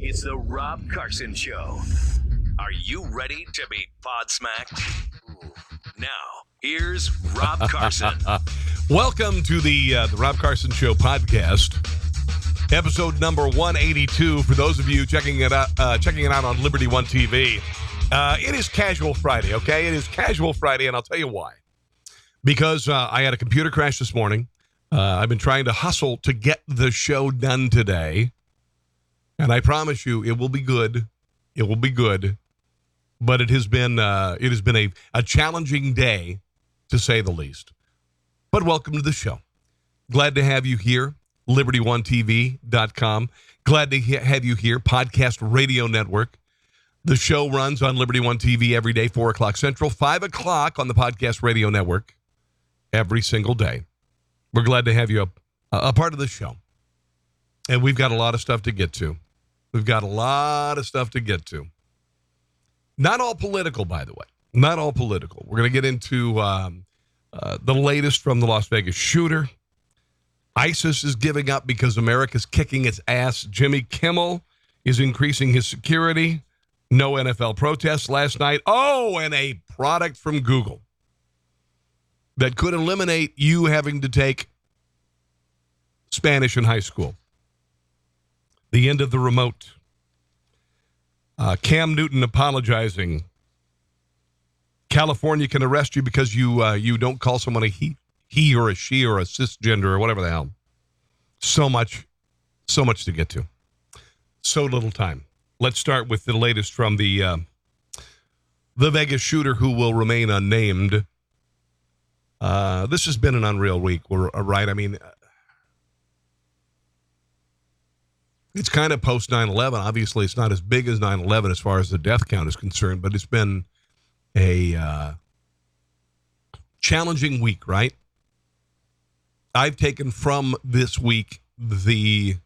It's the Rob Carson Show. Are you ready to be pod-smacked? Now, here's Rob Carson. Welcome to the Rob Carson Show podcast, episode number 182. For those of you checking it out on Liberty One TV, it is Casual Friday. Okay, it is Casual Friday, and I'll tell you why. Because I had a computer crash this morning. I've been trying to hustle to get the show done today. And I promise you, it will be good. It will be good. But it has been a challenging day, to say the least. But welcome to the show. Glad to have you here, LibertyOneTV.com. Glad to have you here, Podcast Radio Network. The show runs on Liberty One TV every day, 4 o'clock Central, 5 o'clock on the Podcast Radio Network every single day. We're glad to have you a part of the show. And we've got a lot of stuff to get to. Not all political, by the way. Not all political. We're going to get into the latest from the Las Vegas shooter. ISIS is giving up because America's kicking its ass. Jimmy Kimmel is increasing his security. No NFL protests last night. Oh, and a product from Google that could eliminate you having to take Spanish in high school. The end of the remote. Cam Newton apologizing. California can arrest you because you don't call someone a he or a she or a cisgender or whatever the hell. So much to get to. So little time. Let's start with the latest from the Vegas shooter who will remain unnamed. This has been an unreal week, right? I mean, it's kind of post 9/11. Obviously, it's not as big as 9/11 as far as the death count is concerned, but it's been a challenging week, right? I've taken from this week the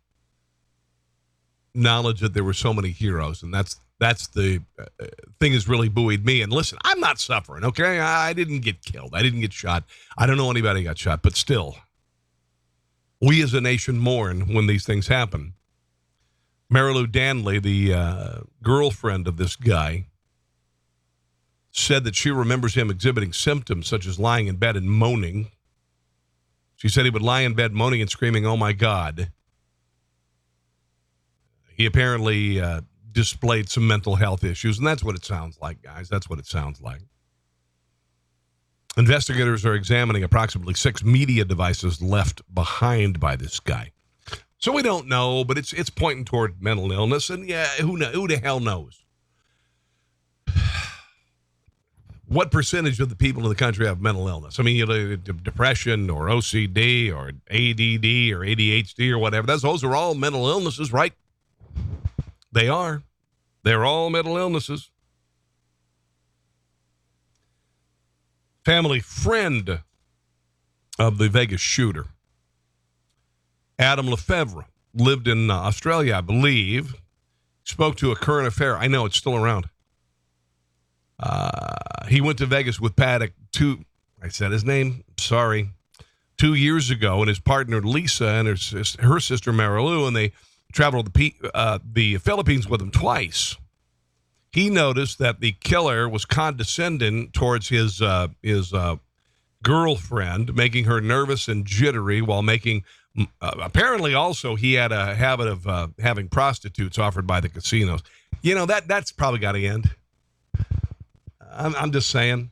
knowledge that there were so many heroes, and that's the thing that's really buoyed me. And listen, I'm not suffering, okay? I didn't get killed. I didn't get shot. I don't know anybody got shot, but still, we as a nation mourn when these things happen. Marilou Danley, the girlfriend of this guy, said that she remembers him exhibiting symptoms such as lying in bed and moaning. She said he would lie in bed moaning and screaming, "Oh my God." He apparently displayed some mental health issues, and that's what it sounds like, guys. That's what it sounds like. Investigators are examining approximately 6 media devices left behind by this guy. So we don't know, but it's pointing toward mental illness, and yeah, who the hell knows? What percentage of the people in the country have mental illness? I mean, depression or OCD or ADD or ADHD or whatever. Those are all mental illnesses, right? They are. They're all mental illnesses. Family friend of the Vegas shooter, Adam Lefevre, lived in Australia, I believe, spoke to a current affair. I know it's still around. He went to Vegas with Paddock I said his name, sorry, 2 years ago, and his partner Lisa and her sister Marilou, and they traveled the Philippines with him twice. He noticed that the killer was condescending towards his girlfriend, making her nervous and jittery while making... apparently, also, he had a habit of having prostitutes offered by the casinos. You know, that's probably got to end. I'm just saying.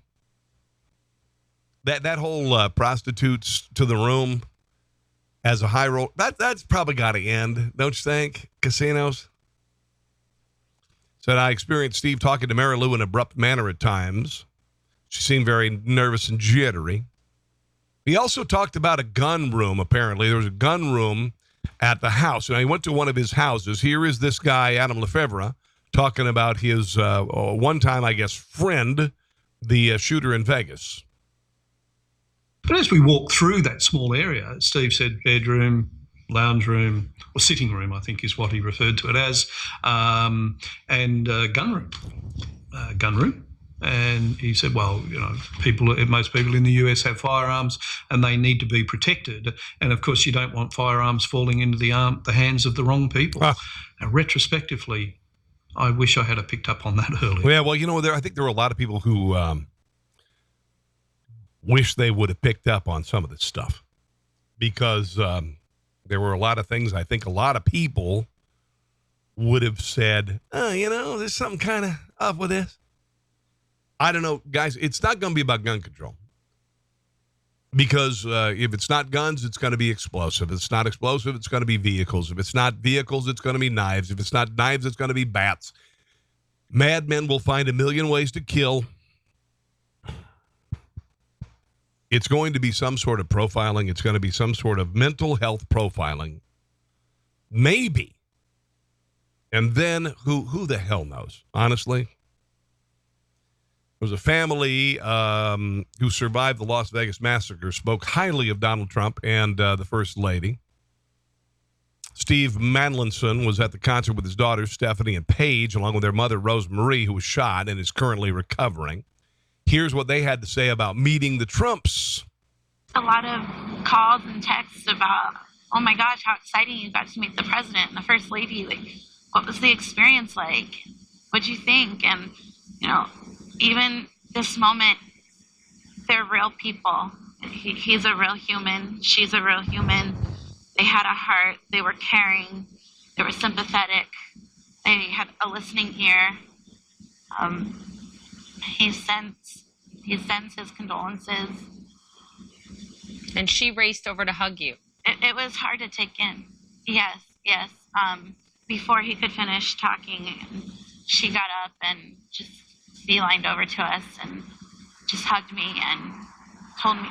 That whole prostitutes to the room as a high roll, that's probably got to end, don't you think? Casinos. Said, I experienced Steve talking to Marilou in an abrupt manner at times. She seemed very nervous and jittery. He also talked about a gun room, apparently. There was a gun room at the house. Now, he went to one of his houses. Here is this guy, Adam Lefevre, talking about his one-time, I guess, friend, the shooter in Vegas. But as we walked through that small area, Steve said bedroom, lounge room, or sitting room, I think is what he referred to it as, and gun room. And he said, well, most people in the US have firearms and they need to be protected. And of course, you don't want firearms falling into the hands of the wrong people. And retrospectively, I wish I had picked up on that earlier. Yeah, well, I think there were a lot of people who wish they would have picked up on some of this stuff because there were a lot of things I think a lot of people would have said, there's something kind of up with this. I don't know, guys, it's not going to be about gun control because if it's not guns, it's going to be explosive. If it's not explosive, it's going to be vehicles. If it's not vehicles, it's going to be knives. If it's not knives, it's going to be bats. Madmen will find a million ways to kill. It's going to be some sort of profiling. It's going to be some sort of mental health profiling. Maybe. And then who the hell knows, honestly? There was a family who survived the Las Vegas massacre, spoke highly of Donald Trump and the First Lady. Steve Manlinson was at the concert with his daughters, Stephanie and Paige, along with their mother, Rose Marie, who was shot and is currently recovering. Here's what they had to say about meeting the Trumps. A lot of calls and texts about, oh my gosh, how exciting you got to meet the president and the First Lady. Like, what was the experience like? What'd you think? And, even this moment, they're real people. He's a real human. She's a real human. They had a heart. They were caring. They were sympathetic. They had a listening ear. He sends his condolences. And she raced over to hug you. It was hard to take in. Yes. Before he could finish talking, she got up and just beelined over to us and just hugged me and told me,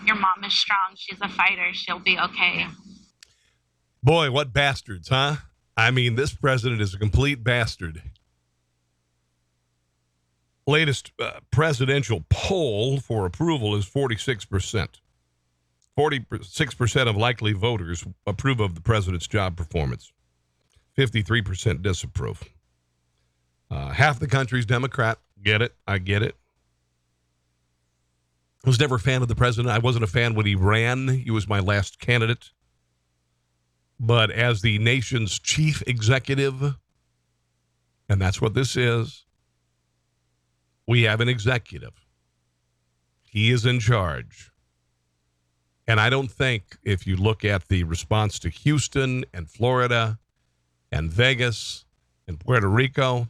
your mom is strong. She's a fighter. She'll be okay. Boy, what bastards, huh? I mean, this president is a complete bastard. Latest presidential poll for approval is 46%. 46% of likely voters approve of the president's job performance. 53% disapprove. Half the country's Democrat. Get it? I get it. I was never a fan of the president. I wasn't a fan when he ran. He was my last candidate. But as the nation's chief executive, and that's what this is, we have an executive. He is in charge. And I don't think if you look at the response to Houston and Florida and Vegas and Puerto Rico,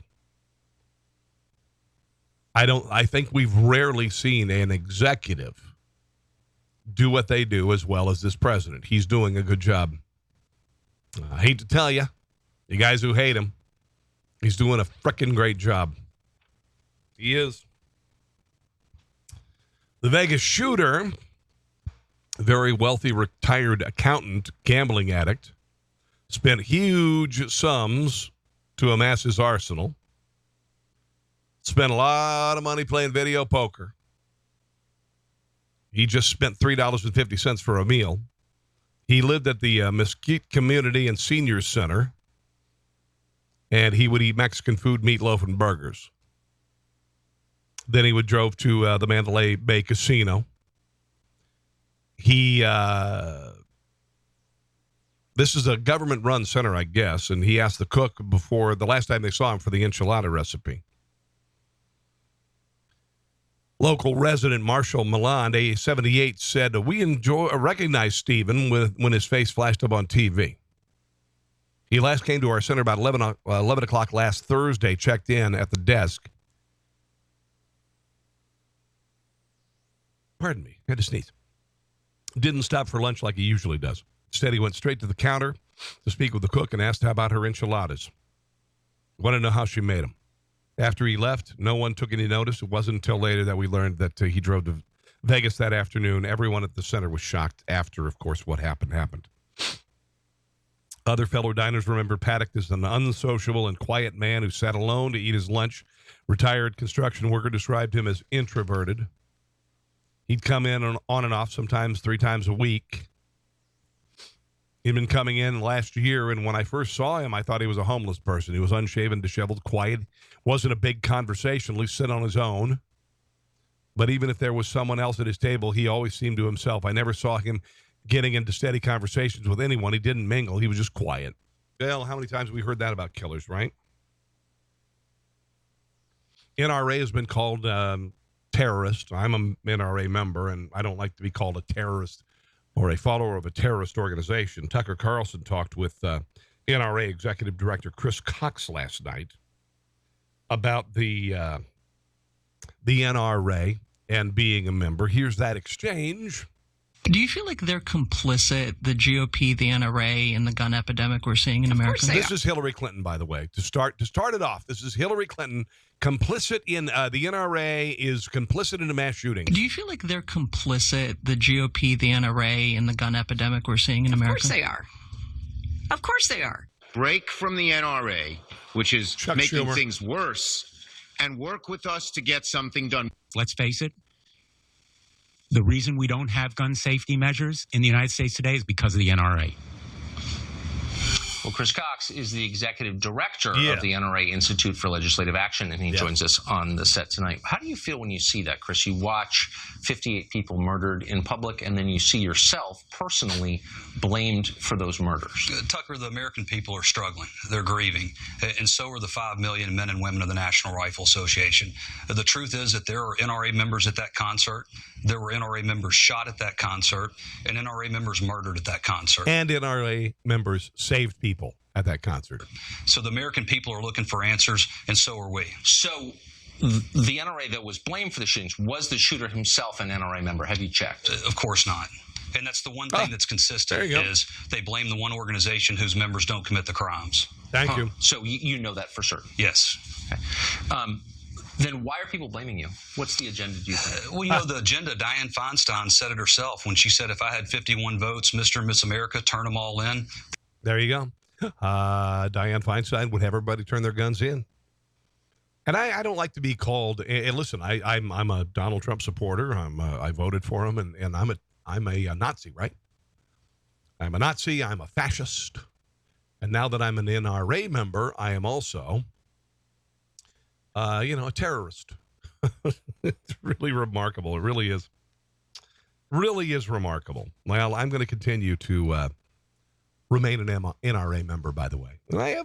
I think we've rarely seen an executive do what they do as well as this president. He's doing a good job. I hate to tell you guys who hate him, he's doing a frickin' great job. He is. The Vegas shooter, very wealthy retired accountant, gambling addict, spent huge sums to amass his arsenal. Spent a lot of money playing video poker. He just spent $3.50 for a meal. He lived at the Mesquite Community and Seniors Center, and he would eat Mexican food, meatloaf, and burgers. Then he would drove to the Mandalay Bay Casino. This is a government-run center, I guess, and he asked the cook before the last time they saw him for the enchilada recipe. Local resident Marshall Milland, age 78, said, we recognize Stephen when his face flashed up on TV. He last came to our center about 11 o'clock last Thursday, checked in at the desk. Pardon me, I had to sneeze. Didn't stop for lunch like he usually does. Instead, he went straight to the counter to speak with the cook and asked how about her enchiladas. Wanted to know how she made them. After he left, no one took any notice. It wasn't until later that we learned that he drove to Vegas that afternoon. Everyone at the center was shocked after, of course, what happened. Other fellow diners remember Paddock as an unsociable and quiet man who sat alone to eat his lunch. Retired construction worker described him as introverted. He'd come in on and off, sometimes 3 times a week. He'd been coming in last year, and when I first saw him, I thought he was a homeless person. He was unshaven, disheveled, quiet. Wasn't a big conversation, at least sit on his own. But even if there was someone else at his table, he always seemed to himself. I never saw him getting into steady conversations with anyone. He didn't mingle. He was just quiet. Well, how many times have we heard that about killers, right? NRA has been called terrorist. I'm an NRA member, and I don't like to be called a terrorist or a follower of a terrorist organization. Tucker Carlson talked with NRA Executive Director Chris Cox last night about the NRA and being a member. Here's that exchange. Do you feel like they're complicit, the GOP, the NRA, in the gun epidemic we're seeing in America? This is Hillary Clinton, by the way. To start it off, this is Hillary Clinton complicit in the NRA is complicit in a mass shooting. Do you feel like they're complicit, the GOP, the NRA, in the gun epidemic we're seeing in America? Of course they are. Of course they are. Break from the NRA, which is Chuck making Schumer. things worse, and work with us to get something done. Let's face it, the reason we don't have gun safety measures in the United States today is because of the NRA. Well, Chris Cox is the executive director Yeah. of the NRA Institute for Legislative Action, and he joins us on the set tonight. How do you feel when you see that, Chris? You watch 58 people murdered in public, and then you see yourself personally blamed for those murders. Tucker, the American people are struggling. They're grieving. And so are the 5 million men and women of the National Rifle Association. The truth is that there are NRA members at that concert. There were NRA members shot at that concert, and NRA members murdered at that concert. And NRA members saved people at that concert. So the American people are looking for answers, and so are we. So the NRA that was blamed for the shootings, was the shooter himself an NRA member? Have you checked? Of course not. And that's the one thing that's consistent is they blame the one organization whose members don't commit the crimes. Thank you. So you know that for certain? Yes. Okay. Then why are people blaming you? What's the agenda, do you think? Well, you know, the agenda, Dianne Feinstein said it herself when she said, if I had 51 votes, Mr. and Miss America, turn them all in. There you go. Dianne Feinstein would have everybody turn their guns in. And I don't like to be called. And listen, I'm a Donald Trump supporter. I voted for him, and I'm a Nazi, right? I'm a Nazi. I'm a fascist. And now that I'm an NRA member, I am also, a terrorist. It's really remarkable. It really is. Really is remarkable. Well, I'm going to continue to remain an NRA member, by the way. And I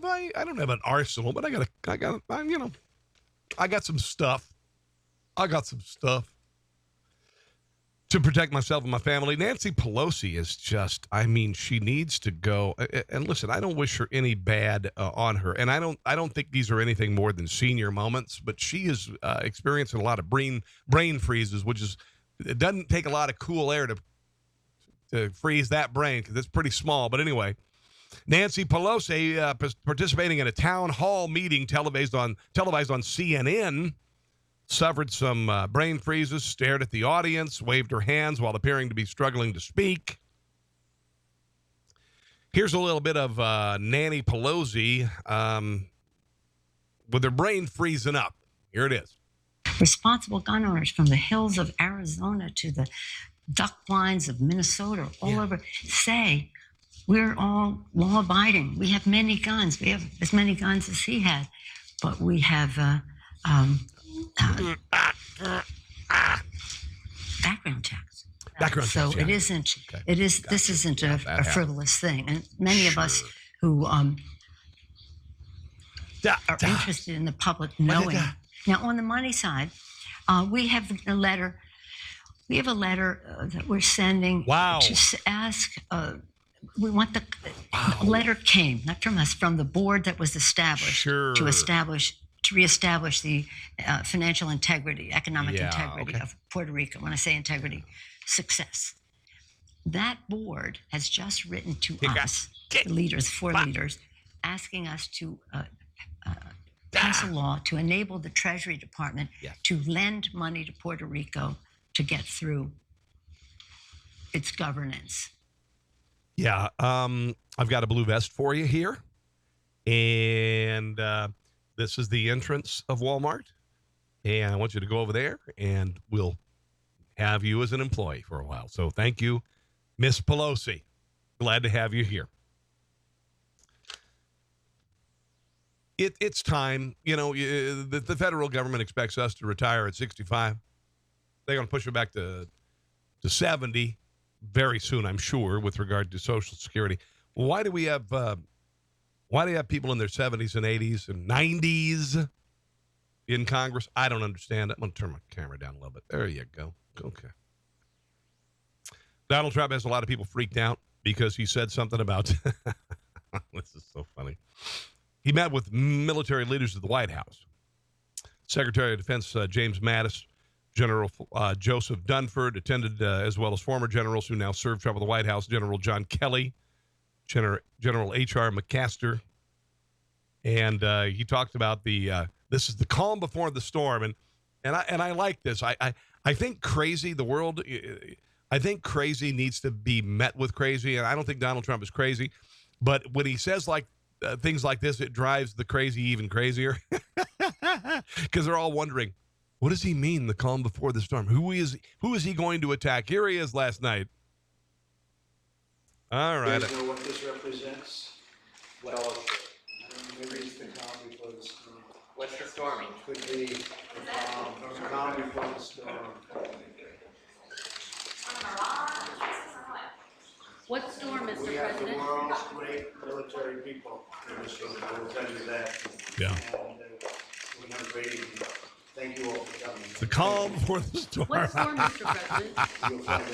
don't have an arsenal, but I got some stuff. I got some stuff to protect myself and my family. Nancy Pelosi is just, she needs to go. And listen, I don't wish her any bad on her. And I don't think these are anything more than senior moments, but she is experiencing a lot of brain freezes, which is, it doesn't take a lot of cool air to freeze that brain because it's pretty small. But anyway, Nancy Pelosi participating in a town hall meeting televised on CNN, suffered some brain freezes, stared at the audience, waved her hands while appearing to be struggling to speak. Here's a little bit of Nanny Pelosi with her brain freezing up. Here it is. Responsible gun owners from the hills of Arizona to the duck blinds of Minnesota, all over, say we're all law-abiding. We have many guns. We have as many guns as he had, but we have background checks. So it isn't. Okay. It is. This isn't a frivolous thing, and many of us who are interested in the public knowing. Now, on the money side, we have a letter. We have a letter that we're sending to ask. We want the letter came not from us, from the board that was established to reestablish the financial integrity, economic integrity of Puerto Rico. When I say integrity, success. That board has just written to us, the leaders, four leaders, asking us to pass a law to enable the Treasury Department to lend money to Puerto Rico to get through its governance. Yeah, I've got a blue vest for you here, and this is the entrance of Walmart, and I want you to go over there, and we'll have you as an employee for a while. So thank you, Miss Pelosi. Glad to have you here. It's time. The federal government expects us to retire at 65. They're going to push it back to 70 very soon, I'm sure, with regard to Social Security. Why do we have people in their 70s and 80s and 90s in Congress? I don't understand it. I'm going to turn my camera down a little bit. There you go. Okay. Donald Trump has a lot of people freaked out because he said something about this is so funny. He met with military leaders at the White House. Secretary of Defense James Mattis, General Joseph Dunford attended, as well as former generals who now serve Trump at the White House, General John Kelly, General H.R. McMaster. And he talked about this is the calm before the storm. And I like this. I think crazy, the world, I think crazy needs to be met with crazy. And I don't think Donald Trump is crazy. But when he says things like this, it drives the crazy even crazier. Because they're all wondering, what does he mean, the calm before the storm? Who is he going to attack? Here he is last night. All right. Do you know what this represents? Well, maybe it's the calm before the storm. What's the storming? Could be the calm before the storm. What storm, Mr. We have the President? world's great military people in this room. I will tell you that. Yeah. And we have a great evening. Thank you all for coming. The calm before the storm. What storm, Mr. President? You'll find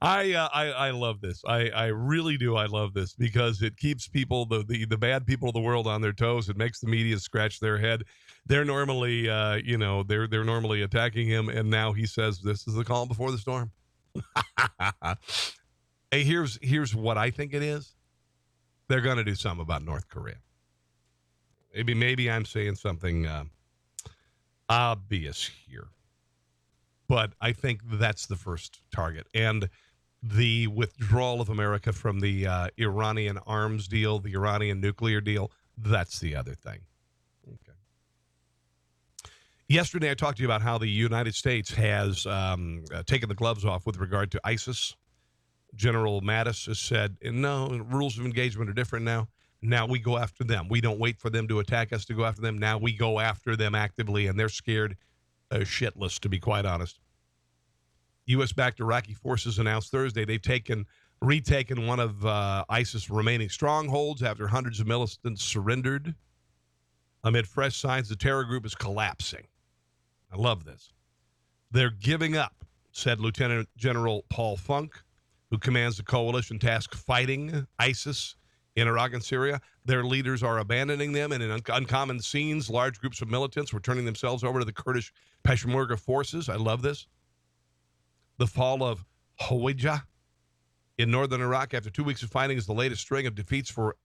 out. I love this. I really do. I love this because it keeps people, the bad people of the world, on their toes. It makes the media scratch their head. They're normally, they're normally attacking him, and now he says this is the calm before the storm. Hey, here's what I think it is. They're going to do something about North Korea. Maybe I'm saying something obvious here, but I think that's the first target. And the withdrawal of America from the Iranian arms deal, the Iranian nuclear deal, that's the other thing. Okay. Yesterday, I talked to you about how the United States has taken the gloves off with regard to ISIS. General Mattis has said, no, rules of engagement are different now. Now we go after them. We don't wait for them to attack us to go after them. Now we go after them actively, and they're scared shitless, to be quite honest. U.S.-backed Iraqi forces announced Thursday they've retaken one of ISIS' remaining strongholds after hundreds of militants surrendered. Amid fresh signs the terror group is collapsing. I love this. They're giving up, said Lieutenant General Paul Funk, who commands the coalition tasked fighting ISIS in Iraq and Syria. Their leaders are abandoning them, and in uncommon scenes, large groups of militants were turning themselves over to the Kurdish Peshmerga forces. I love this. The fall of Hawija in northern Iraq after 2 weeks of fighting is the latest string of defeats for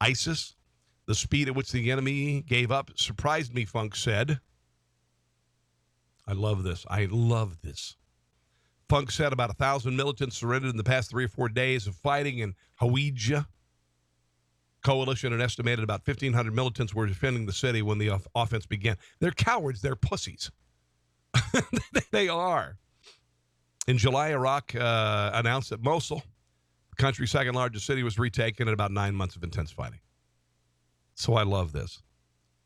ISIS. The speed at which the enemy gave up surprised me, Funk said. I love this. I love this. Funk said about 1,000 militants surrendered in the past 3 or 4 days of fighting in Hawija. Coalition had estimated about 1,500 militants were defending the city when the offense began. They're cowards. They're pussies. They are. In July, Iraq announced that Mosul, the country's second largest city, was retaken in about 9 months of intense fighting. So I love this.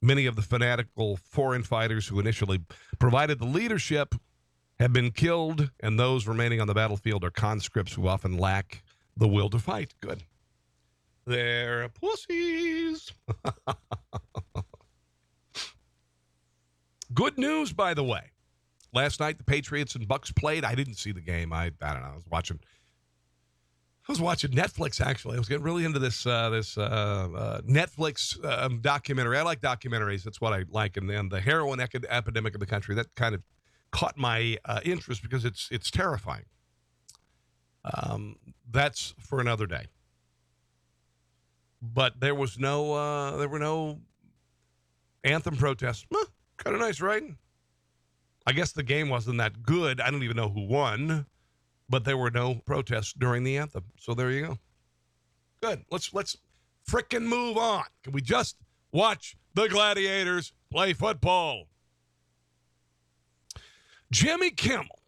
Many of the fanatical foreign fighters who initially provided the leadership have been killed, and those remaining on the battlefield are conscripts who often lack the will to fight. Good. They're pussies. Good news, by the way. Last night, the Patriots and Bucks played. I didn't see the game. I don't know. I was watching Netflix, actually. I was getting really into this Netflix documentary. I like documentaries. That's what I like. And then the heroin epidemic in the country, that kind of caught my interest because it's terrifying. That's for another day. But there were no anthem protests. Kind of nice, right? I guess the game wasn't that good. I don't even know who won, but there were no protests during the anthem. So there you go. Good. Let's frickin' move on. Can we just watch the Gladiators play football? Jimmy Kimmel,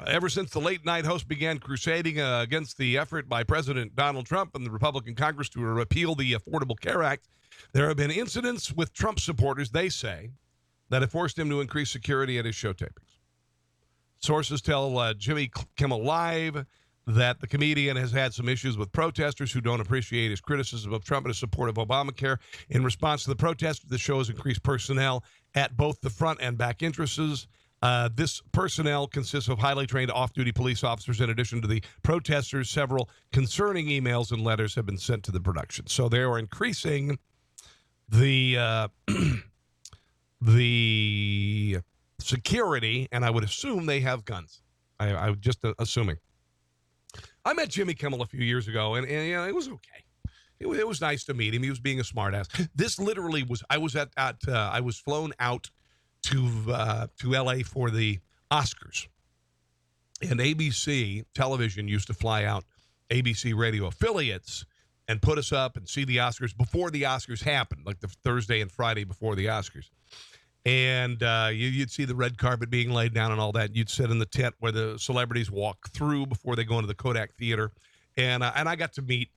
ever since the late-night host began crusading against the effort by President Donald Trump and the Republican Congress to repeal the Affordable Care Act, there have been incidents with Trump supporters, they say, that have forced him to increase security at his show tapings. Sources tell Jimmy Kimmel Live that the comedian has had some issues with protesters who don't appreciate his criticism of Trump and his support of Obamacare. In response to the protest, the show has increased personnel at both the front and back entrances. This personnel consists of highly trained off-duty police officers. In addition to the protesters, several concerning emails and letters have been sent to the production. So they are increasing the the security, and I would assume they have guns. I'm just assuming. I met Jimmy Kimmel a few years ago, and you know, it was okay. It was nice to meet him. He was being a smartass. This literally was. I was flown out to L.A. for the Oscars, and ABC television used to fly out ABC radio affiliates and put us up and see the Oscars before the Oscars happened, like the Thursday and Friday before the Oscars. And you'd see the red carpet being laid down and all that. You'd sit in the tent where the celebrities walk through before they go into the Kodak Theater. And I got to meet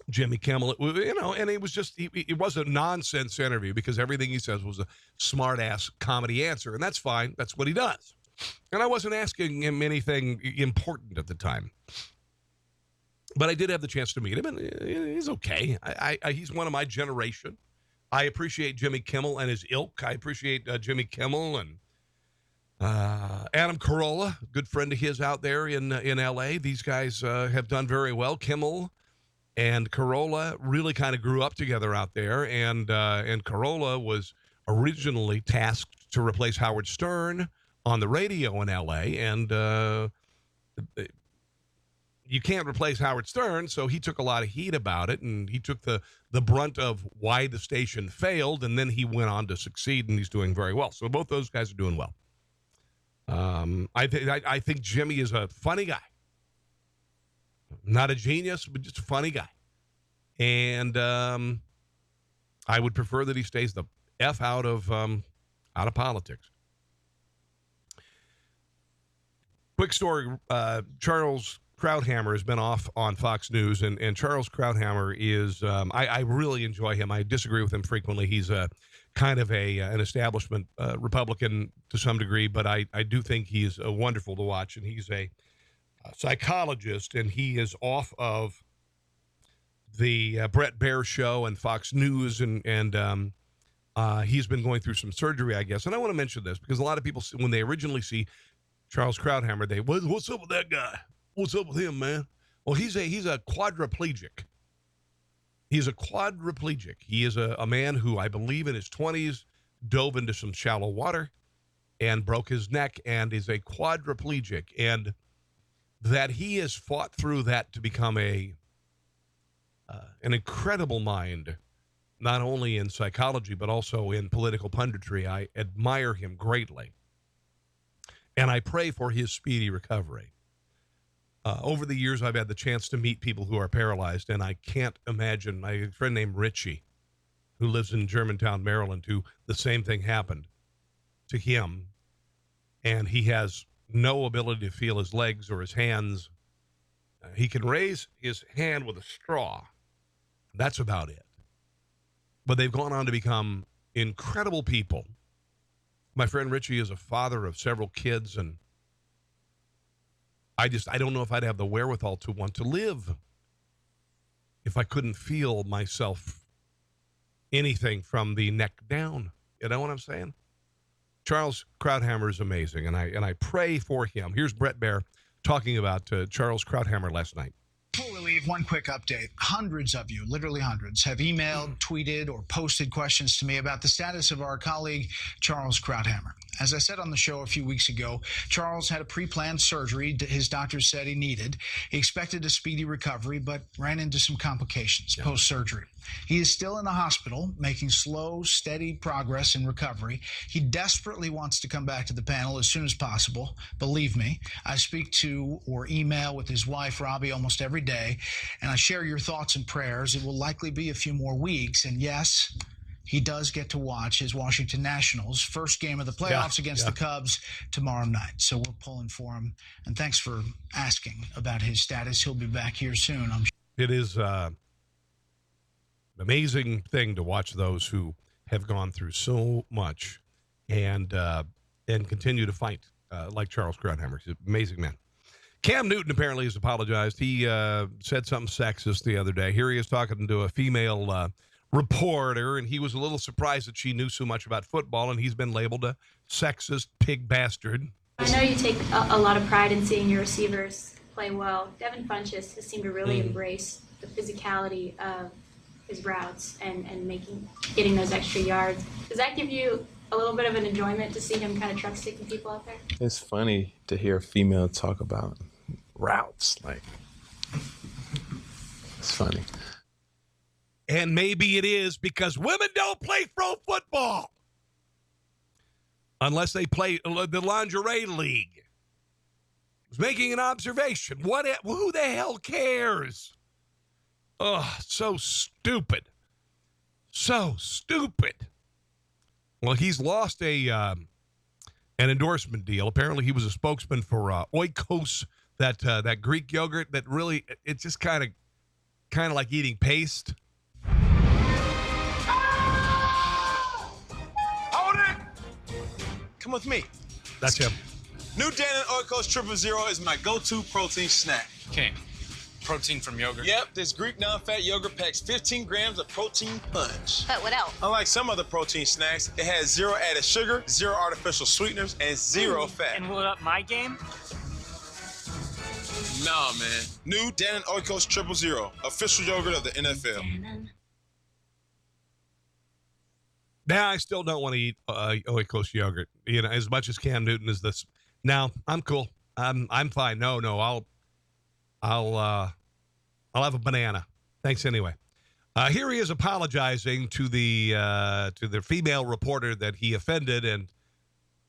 Jimmy Kimmel, and it was it was a nonsense interview because everything he says was a smart-ass comedy answer, and that's fine. That's what he does. And I wasn't asking him anything important at the time. But I did have the chance to meet him, and he's okay. He's one of my generation. I appreciate Jimmy Kimmel and his ilk. I appreciate Jimmy Kimmel and Adam Carolla, good friend of his out there in L.A. These guys have done very well. Kimmel and Carolla really kind of grew up together out there, and Carolla was originally tasked to replace Howard Stern on the radio in L.A., and you can't replace Howard Stern, so he took a lot of heat about it, and he took the brunt of why the station failed, and then he went on to succeed, and he's doing very well. So both those guys are doing well. I think Jimmy is a funny guy. Not a genius, but just a funny guy. And I would prefer that he stays the F out of politics. Quick story, Charles Krauthammer has been off on Fox News, and Charles Krauthammer is, I really enjoy him. I disagree with him frequently. He's kind of an establishment Republican to some degree, but I do think he's wonderful to watch, and he's a psychologist, and he is off of the Brett Baer show and Fox News, and he's been going through some surgery, I guess. And I want to mention this because a lot of people, when they originally see Charles Krauthammer, what's up with that guy? What's up with him, man? Well, he's a quadriplegic. He's a quadriplegic. He is a man who, I believe in his 20s, dove into some shallow water and broke his neck and is a quadriplegic. And that he has fought through that to become an incredible mind, not only in psychology, but also in political punditry. I admire him greatly. And I pray for his speedy recovery. Over the years, I've had the chance to meet people who are paralyzed, and I can't imagine. My friend named Richie, who lives in Germantown, Maryland, who the same thing happened to him, and he has no ability to feel his legs or his hands. He can raise his hand with a straw. That's about it. But they've gone on to become incredible people. My friend Richie is a father of several kids, and I don't know if I'd have the wherewithal to want to live if I couldn't feel myself anything from the neck down. You know what I'm saying? Charles Krauthammer is amazing, and I pray for him. Here's Brett Baer talking about Charles Krauthammer last night. Before we leave, one quick update. Hundreds of you, literally hundreds, have emailed, tweeted, or posted questions to me about the status of our colleague, Charles Krauthammer. As I said on the show a few weeks ago, Charles had a pre-planned surgery his doctors said he needed. He expected a speedy recovery, but ran into some complications post-surgery. He is still in the hospital, making slow, steady progress in recovery. He desperately wants to come back to the panel as soon as possible. Believe me, I speak to or email with his wife, Robbie, almost every day, and I share your thoughts and prayers. It will likely be a few more weeks, and yes, he does get to watch his Washington Nationals' first game of the playoffs against the Cubs tomorrow night. So we're pulling for him. And thanks for asking about his status. He'll be back here soon, I'm sure. It is an amazing thing to watch those who have gone through so much and continue to fight like Charles Krauthammer. He's an amazing man. Cam Newton apparently has apologized. He said something sexist the other day. Here he is talking to a female reporter, and he was a little surprised that she knew so much about football, and he's been labeled a sexist pig bastard. I know you take a lot of pride in seeing your receivers play well. Devin Funchess has seemed to really embrace the physicality of his routes and getting those extra yards. Does that give you a little bit of an enjoyment to see him kind of truck sticking people out there? It's funny to hear a female talk about routes. Like, it's funny. And maybe it is because women don't play pro football unless they play the lingerie league. I was making an observation. Who the hell cares? Oh, so stupid. So stupid. Well, he's lost an endorsement deal. Apparently, he was a spokesman for Oikos, that Greek yogurt that really, it's just kind of like eating paste. Hold it! Come with me. That's him. New Dannon Oikos 000 is my go-to protein snack. Okay. Protein from yogurt? Yep, this Greek non-fat yogurt packs 15 grams of protein punch. But what else? Unlike some other protein snacks, it has 0 added sugar, 0 artificial sweeteners, and 0 fat. And will it up my game? Nah, man. New Dannon Oikos 000, official yogurt of the NFL. Now, I still don't want to eat Oikos yogurt, as much as Cam Newton is this. Now, I'm cool. I'm fine. No, I'll have a banana. Thanks anyway. Here he is apologizing to the female reporter that he offended and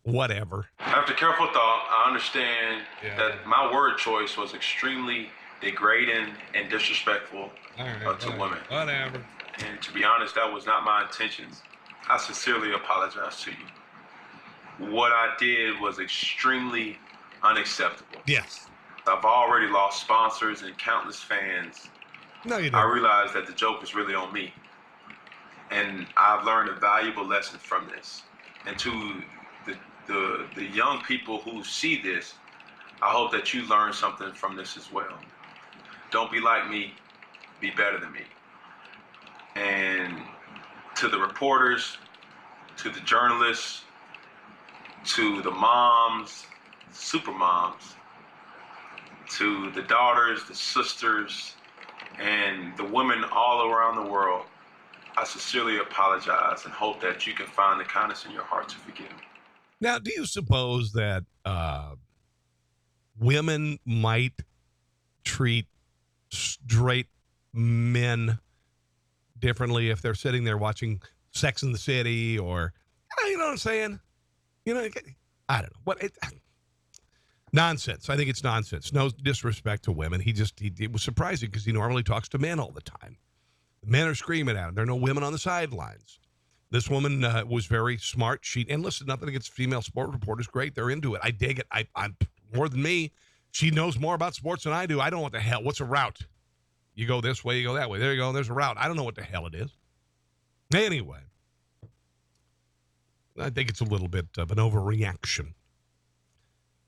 whatever. After careful thought, I understand that my word choice was extremely degrading and disrespectful to women. Whatever. And to be honest, that was not my intentions. I sincerely apologize to you. What I did was extremely unacceptable. Yes. I've already lost sponsors and countless fans. No, you I don't. realized that the joke was really on me. And I've learned a valuable lesson from this. And to the young people who see this, I hope that you learn something from this as well. Don't be like me, be better than me. And to the reporters, to the journalists, to the moms, super moms, to the daughters, the sisters, and the women all around the world, I sincerely apologize and hope that you can find the kindness in your heart to forgive me. Now, do you suppose that women might treat straight men differently if they're sitting there watching Sex and the City or, you know what I'm saying? I don't know. Nonsense. I think it's nonsense. No disrespect to women. It was surprising because he normally talks to men all the time. Men are screaming at him. There are no women on the sidelines. This woman was very smart. And listen, nothing against female sport reporters. Great. They're into it. I dig it. I'm more than me. She knows more about sports than I do. I don't know what the hell. What's a route? You go this way, you go that way. There you go. There's a route. I don't know what the hell it is. Anyway, I think it's a little bit of an overreaction.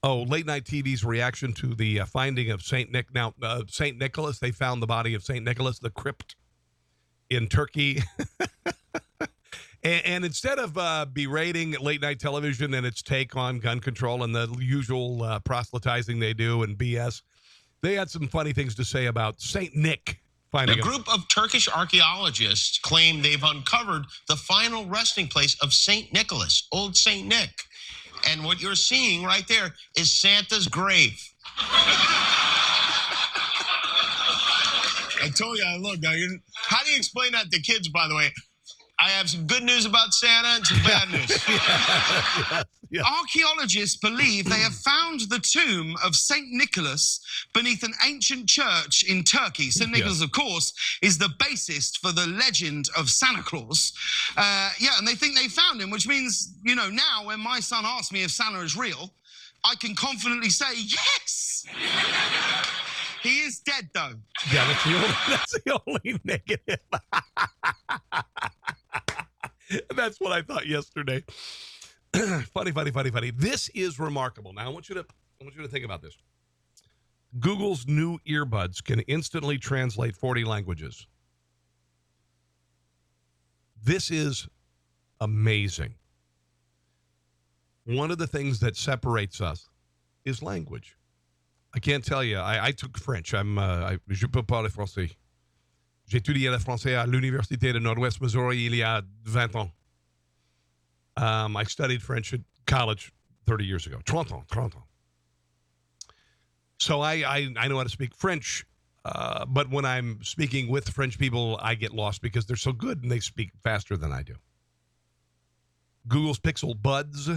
Oh, late night TV's reaction to the finding of St. Nicholas. They found the body of St. Nicholas, the crypt in Turkey. and instead of berating late night television and its take on gun control and the usual proselytizing they do and BS, they had some funny things to say about St. Nick. A group of Turkish archaeologists claim they've uncovered the final resting place of St. Nicholas, old St. Nick. And what you're seeing right there is Santa's grave. I told you, look, how do you explain that to kids, by the way? I have some good news about Santa and some bad news. Archaeologists believe they have found the tomb of St. Nicholas beneath an ancient church in Turkey. St. Nicholas, of course, is the bassist for the legend of Santa Claus. And they think they found him, which means, now when my son asks me if Santa is real, I can confidently say, yes! He is dead, though. Yeah, that's the only negative. That's what I thought yesterday. Funny. This is remarkable. Now I want you to think about this. Google's new earbuds can instantly translate 40 languages. This is amazing. One of the things that separates us is language. I can't tell you. I took French. Je peux parler français. J'ai étudié le français à l'Université de Nord-Ouest Missouri il y a 20 ans. I studied French at college 30 years ago. 30 ans. So I know how to speak French, but when I'm speaking with French people, I get lost because they're so good and they speak faster than I do. Google's Pixel Buds,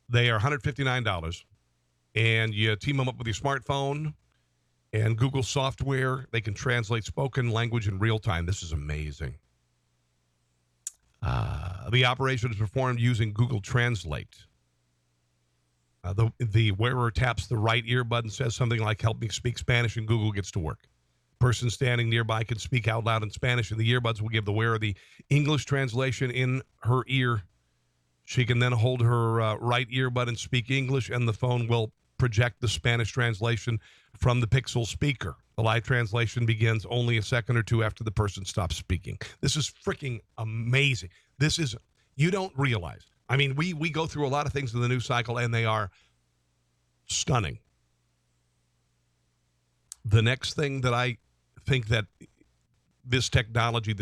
they are $159, and you team them up with your smartphone and Google software. They can translate spoken language in real time. This is amazing. The operation is performed using Google Translate. The wearer taps the right earbud and says something like, "Help me speak Spanish," and Google gets to work. Person standing nearby can speak out loud in Spanish, and the earbuds will give the wearer the English translation in her ear. She can then hold her right earbud and speak English, and the phone will project the Spanish translation from the Pixel speaker. The live translation begins only a second or two after the person stops speaking. This is freaking amazing. You don't realize. I mean, we go through a lot of things in the news cycle, and they are stunning. The next thing that I think that this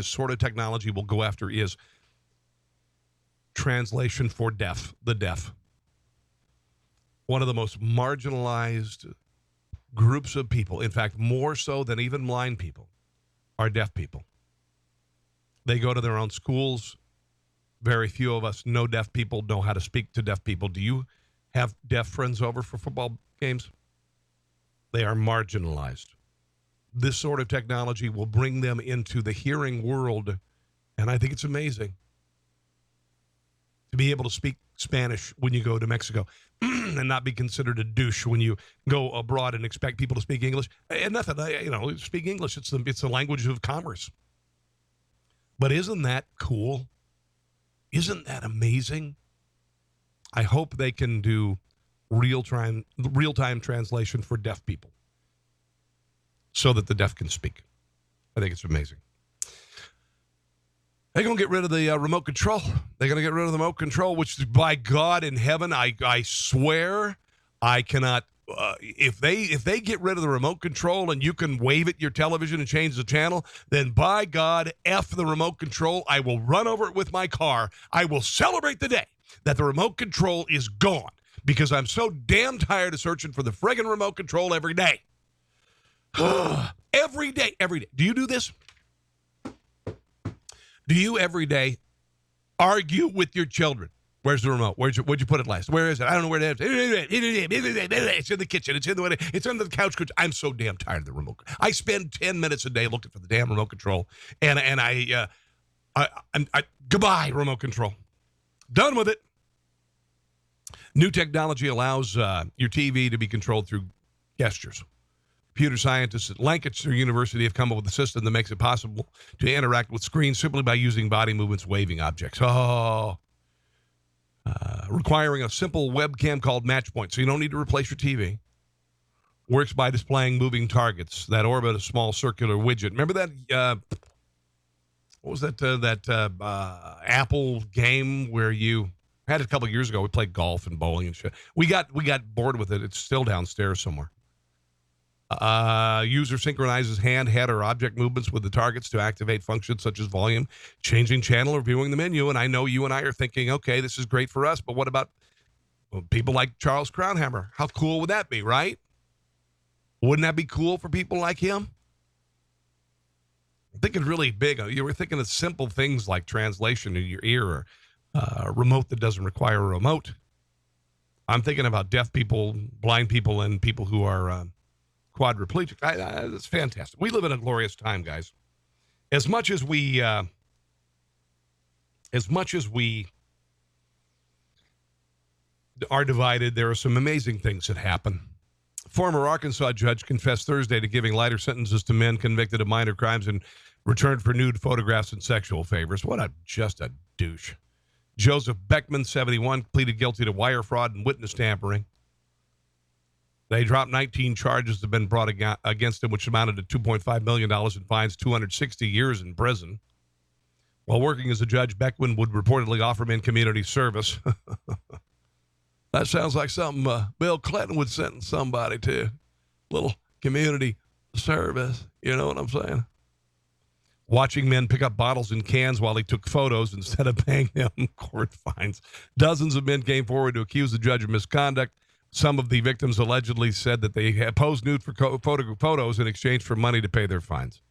sort of technology will go after is translation for the deaf. One of the most marginalized groups of people, in fact, more so than even blind people, are deaf people. They go to their own schools. Very few of us know deaf people, know how to speak to deaf people. Do you have deaf friends over for football games? They are marginalized. This sort of technology will bring them into the hearing world, and I think it's amazing to be able to speak Spanish when you go to Mexico and not be considered a douche when you go abroad and expect people to speak English. And nothing, speak English. It's the language of commerce. But isn't that cool? Isn't that amazing? I hope they can do real-time translation for deaf people so that the deaf can speak. I think it's amazing. They're going to get rid of the remote control. They're going to get rid of the remote control, which, by God in heaven, I swear I cannot. If they get rid of the remote control and you can wave at your television and change the channel, then by God, F the remote control. I will run over it with my car. I will celebrate the day that the remote control is gone because I'm so damn tired of searching for the friggin' remote control every day. Every day. Do you do this? Do you every day argue with your children? Where's the remote? Where'd you put it last? Where is it? I don't know where it is. It's in the kitchen. It's under the couch. I'm so damn tired of the remote. I spend 10 minutes a day looking for the damn remote control, and I goodbye remote control. Done with it. New technology allows your TV to be controlled through gestures. Computer scientists at Lancaster University have come up with a system that makes it possible to interact with screens simply by using body movements, waving objects. Requiring a simple webcam called Matchpoint, so you don't need to replace your TV. Works by displaying moving targets that orbit a small circular widget. Remember that? What was that Apple game where you had it a couple of years ago? We played golf and bowling and shit. We got bored with it. It's still downstairs somewhere. User synchronizes hand, head, or object movements with the targets to activate functions such as volume, changing channel, or viewing the menu. And I know you and I are thinking, okay, this is great for us, but what about people like Charles Krauthammer? How cool would that be, right? Wouldn't that be cool for people like him? I'm thinking really big. You were thinking of simple things like translation in your ear or a remote that doesn't require a remote. I'm thinking about deaf people, blind people, and people who are quadriplegic. That's fantastic. We live in a glorious time, guys. As much as we are divided, there are some amazing things that happen. Former Arkansas judge confessed Thursday to giving lighter sentences to men convicted of minor crimes in return for nude photographs and sexual favors. Just a douche. Joseph Beckman, 71, pleaded guilty to wire fraud and witness tampering. They dropped 19 charges that have been brought against him, which amounted to $2.5 million in fines, 260 years in prison. While working as a judge, Beckman would reportedly offer men community service. That sounds like something Bill Clinton would sentence somebody to. Little community service. You know what I'm saying? Watching men pick up bottles and cans while he took photos instead of paying them court fines. Dozens of men came forward to accuse the judge of misconduct. Some of the victims allegedly said that they had posed nude for photos in exchange for money to pay their fines.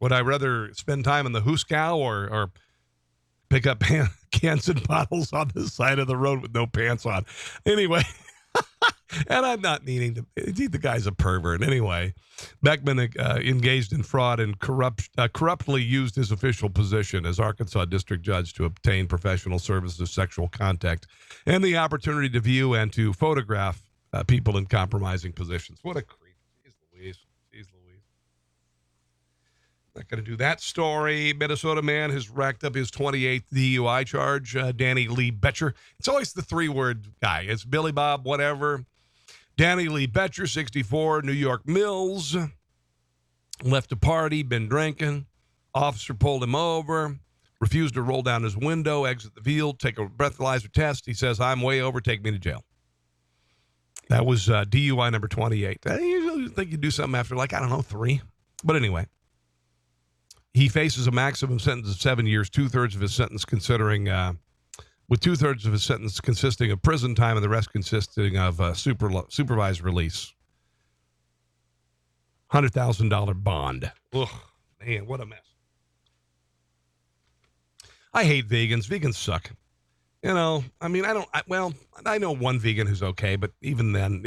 Would I rather spend time in the Hooskow or pick up cans and bottles on the side of the road with no pants on? Anyway, and I'm not meaning to. The guy's a pervert. Anyway, Beckman engaged in fraud and corruptly used his official position as Arkansas district judge to obtain professional services of sexual contact and the opportunity to view and to photograph people in compromising positions. What a creep. Jeez Louise. Not going to do that story. Minnesota man has racked up his 28th DUI charge. Danny Lee Betcher. It's always the three-word guy. It's Billy Bob, whatever. Danny Lee Betcher, 64, New York Mills. Left a party, been drinking. Officer pulled him over. Refused to roll down his window, exit the field, take a breathalyzer test. He says, I'm way over, take me to jail. That was DUI number 28. I usually think you do something after, 3. But anyway. He faces a maximum sentence of 7 years, two-thirds of his sentence consisting of prison time and the rest consisting of supervised release. $100,000 bond. Ugh, man, what a mess. I hate vegans. Vegans suck. I know one vegan who's okay, but even then,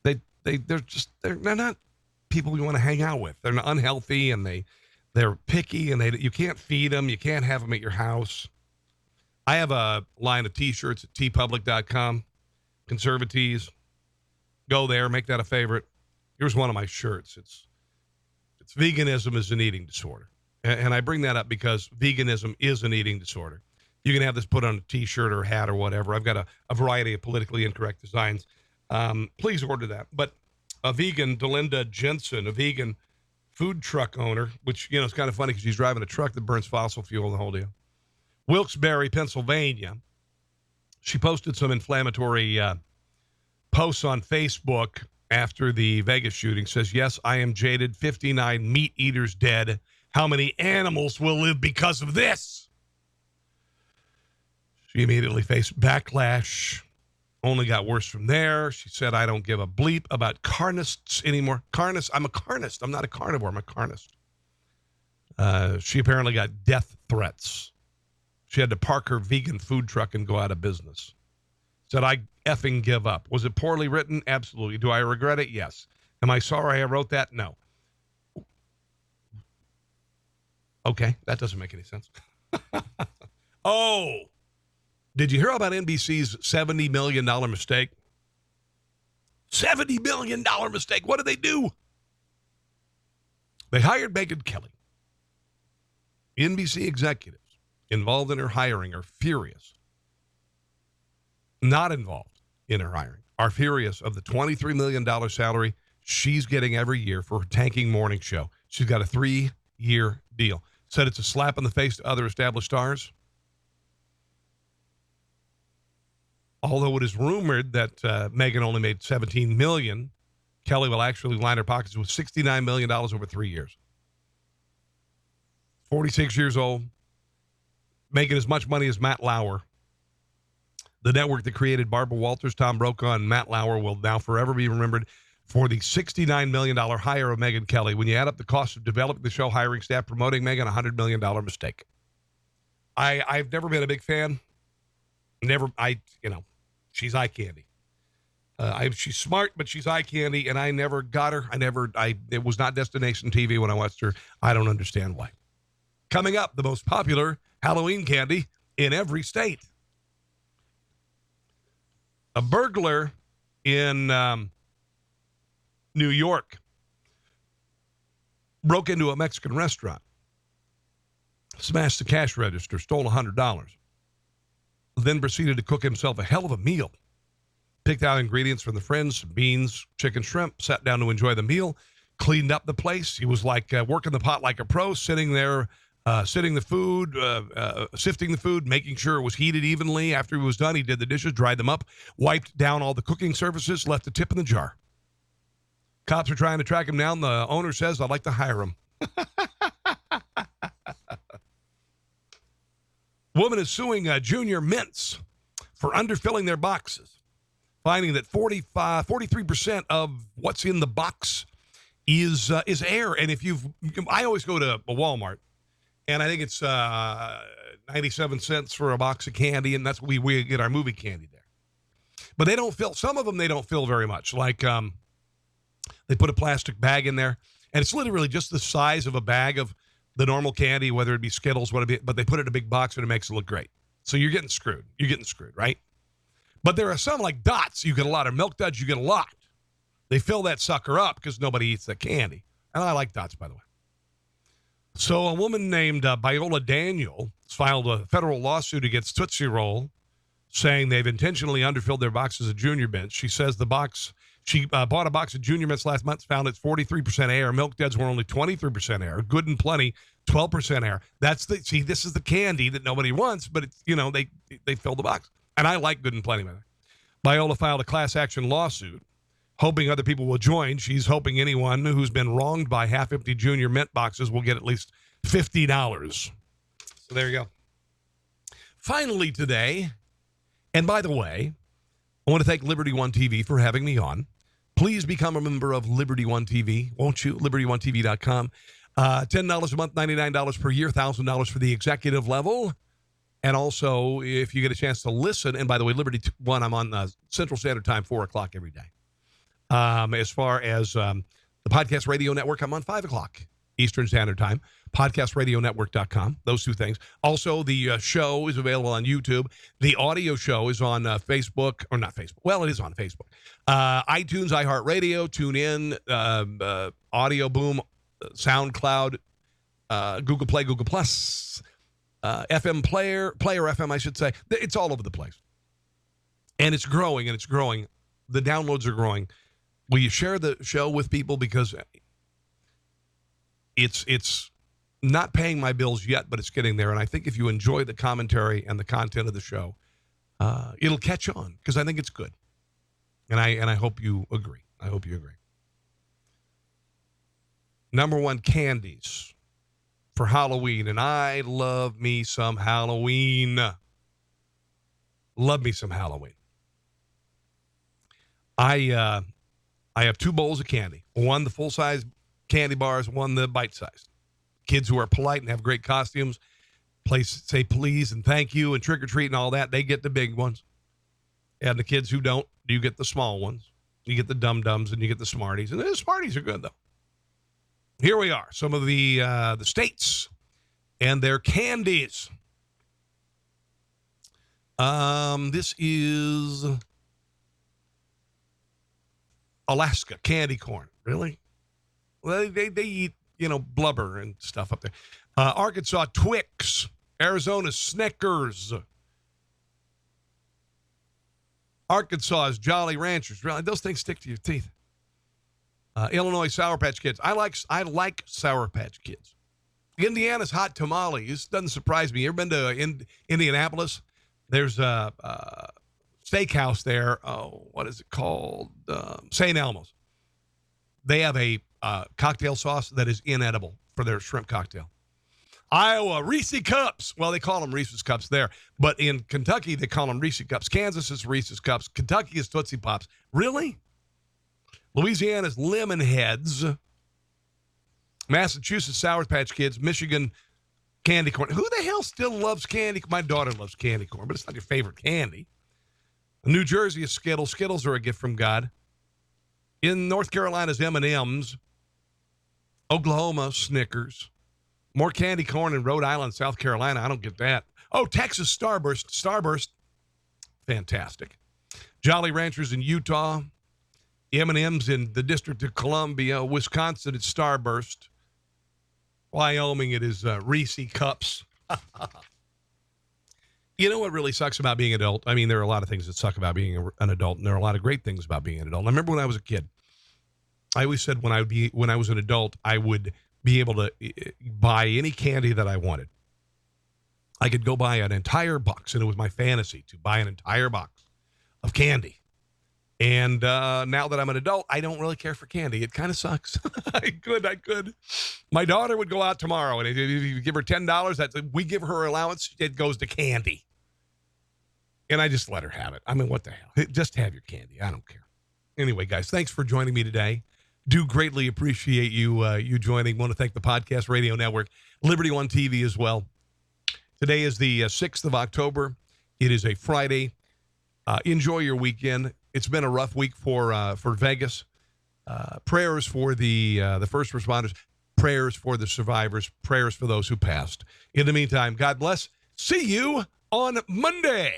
they're not people you want to hang out with. They're unhealthy and they're picky and you can't feed them. You can't have them at your house. I have a line of t-shirts at tpublic.com. Conservatives. Go there, make that a favorite. Here's one of my shirts. It's veganism is an eating disorder. And I bring that up because veganism is an eating disorder. You can have this put on a t-shirt or a hat or whatever. I've got a variety of politically incorrect designs. Please order that. But a vegan, Delinda Jensen, a vegan food truck owner, which, it's kind of funny because she's driving a truck that burns fossil fuel and the whole deal. Wilkes-Barre, Pennsylvania. She posted some inflammatory posts on Facebook after the Vegas shooting. Says, yes, I am jaded. 59 meat eaters dead. How many animals will live because of this? She immediately faced backlash. Only got worse from there. She said, I don't give a bleep about carnists anymore. I'm a carnist. I'm not a carnivore. I'm a carnist. She apparently got death threats. She had to park her vegan food truck and go out of business. Said, I effing give up. Was it poorly written? Absolutely. Do I regret it? Yes. Am I sorry I wrote that? No. Okay, that doesn't make any sense. Oh, did you hear about NBC's $70 million mistake? $70 million mistake. What did they do? They hired Megyn Kelly. NBC executives involved in her hiring are furious. Not involved in her hiring are furious of the $23 million salary she's getting every year for her tanking morning show. She's got a 3-year deal. Said it's a slap in the face to other established stars. Although it is rumored that Megyn only made $17 million, Kelly will actually line her pockets with $69 million over 3 years. 46 years old, making as much money as Matt Lauer. The network that created Barbara Walters, Tom Brokaw, and Matt Lauer will now forever be remembered for the $69 million hire of Megyn Kelly. When you add up the cost of developing the show, hiring staff, promoting Megyn, $100 million mistake. I've never been a big fan. She's eye candy. She's smart, but she's eye candy, and I never got her. It was not Destination TV when I watched her. I don't understand why. Coming up, the most popular Halloween candy in every state. A burglar in New York broke into a Mexican restaurant, smashed the cash register, stole $100, then proceeded to cook himself a hell of a meal. Picked out ingredients from the friends, beans, chicken, shrimp, sat down to enjoy the meal, cleaned up the place. He was like working the pot like a pro, sitting there, sifting the food, making sure it was heated evenly. After he was done, he did the dishes, dried them up, wiped down all the cooking surfaces, left a tip in the jar. Cops are trying to track him down. The owner says, I'd like to hire him. Woman is suing Junior Mints for underfilling their boxes, finding that 43% of what's in the box is air. And I always go to a Walmart, and I think it's 97 cents for a box of candy, and that's what we get our movie candy there. But they don't fill, some of them they don't fill very much. Like they put a plastic bag in there, and it's literally just the size of a bag of the normal candy, whether it be Skittles, but they put it in a big box and it makes it look great. So you're getting screwed. Right? But there are some like Dots. You get a lot of Milk Duds. You get a lot. They fill that sucker up because nobody eats that candy. And I like Dots, by the way. So a woman named Viola Daniel filed a federal lawsuit against Tootsie Roll, saying they've intentionally underfilled their boxes of Junior Mints. She says she bought a box of Junior Mints last month, found it's 43% air. Milk Duds were only 23% air. Good and Plenty, 12% air. This is the candy that nobody wants, but it's, they fill the box. And I like Good and Plenty. Viola filed a class action lawsuit, hoping other people will join. She's hoping anyone who's been wronged by half-empty Junior Mint boxes will get at least $50. So there you go. Finally today, and by the way, I want to thank Liberty One TV for having me on. Please become a member of Liberty One TV, won't you? LibertyOneTV.com. $10 a month, $99 per year, $1,000 for the executive level. And also, if you get a chance to listen, and by the way, Liberty One, I'm on Central Standard Time, 4 o'clock every day. As far as the Podcast Radio Network, I'm on 5 o'clock Eastern Standard Time. PodcastRadioNetwork.com. Those two things. Also, the show is available on YouTube. The audio show is on Facebook, or not Facebook. Well, it is on Facebook. iTunes, iHeartRadio, TuneIn, Audio Boom, SoundCloud, Google Play, Google Plus, FM Player FM, I should say. It's all over the place. And it's growing. The downloads are growing. Will you share the show with people? Because it's not paying my bills yet, but it's getting there. And I think if you enjoy the commentary and the content of the show, it'll catch on because I think it's good. And I hope you agree. Number one, candies for Halloween. And I love me some Halloween. I have 2 bowls of candy. One, the full-size candy bars, one, the bite-sized. Kids who are polite and have great costumes, say please and thank you and trick-or-treat and all that, they get the big ones. And the kids who don't, you get the small ones. You get the dum-dums and you get the Smarties. And the Smarties are good, though. Here we are, some of the states and their candies. This is Alaska, candy corn. Really? Well, they eat, blubber and stuff up there. Arkansas, Twix. Arizona, Snickers. Arkansas's Jolly Ranchers. Really, those things stick to your teeth. Illinois, Sour Patch Kids. I like Sour Patch Kids. Indiana's Hot Tamales. Doesn't surprise me. You ever been to Indianapolis? There's a steakhouse there. Oh, what is it called? St. Elmo's. They have a cocktail sauce that is inedible for their shrimp cocktail. Iowa, Reese's Cups. Well, they call them Reese's Cups there. But in Kentucky, they call them Reese's Cups. Kansas is Reese's Cups. Kentucky is Tootsie Pops. Really? Louisiana's Lemon Heads. Massachusetts, Sour Patch Kids. Michigan, candy corn. Who the hell still loves candy? My daughter loves candy corn, but it's not your favorite candy. New Jersey is Skittles. Skittles are a gift from God. In North Carolina's M&M's. Oklahoma, Snickers. More candy corn in Rhode Island, South Carolina. I don't get that. Oh, Texas, Starburst. Starburst. Fantastic. Jolly Ranchers in Utah. M&M's in the District of Columbia. Wisconsin, it's Starburst. Wyoming, it is Reese Cups. You know what really sucks about being an adult? I mean, there are a lot of things that suck about being an adult, and there are a lot of great things about being an adult. And I remember when I was a kid, I always said when I was an adult, I would be able to buy any candy that I wanted. I could go buy an entire box, and it was my fantasy to buy an entire box of candy. And now that I'm an adult, I don't really care for candy. It kind of sucks. I could. My daughter would go out tomorrow, and if you give her $10, we give her allowance, it goes to candy. And I just let her have it. I mean, what the hell? Just have your candy. I don't care. Anyway, guys, thanks for joining me today. Do greatly appreciate you joining. Want to thank the Podcast Radio Network, Liberty One TV as well. Today is the 6th of October. It is a Friday. Enjoy your weekend. It's been a rough week for Vegas. Prayers for the first responders. Prayers for the survivors. Prayers for those who passed. In the meantime, God bless. See you on Monday.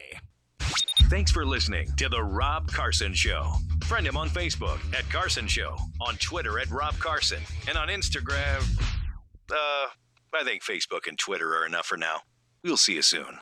Thanks for listening to The Rob Carson Show. Friend him on Facebook at Carson Show, on Twitter at Rob Carson, and on Instagram, I think Facebook and Twitter are enough for now. We'll see you soon.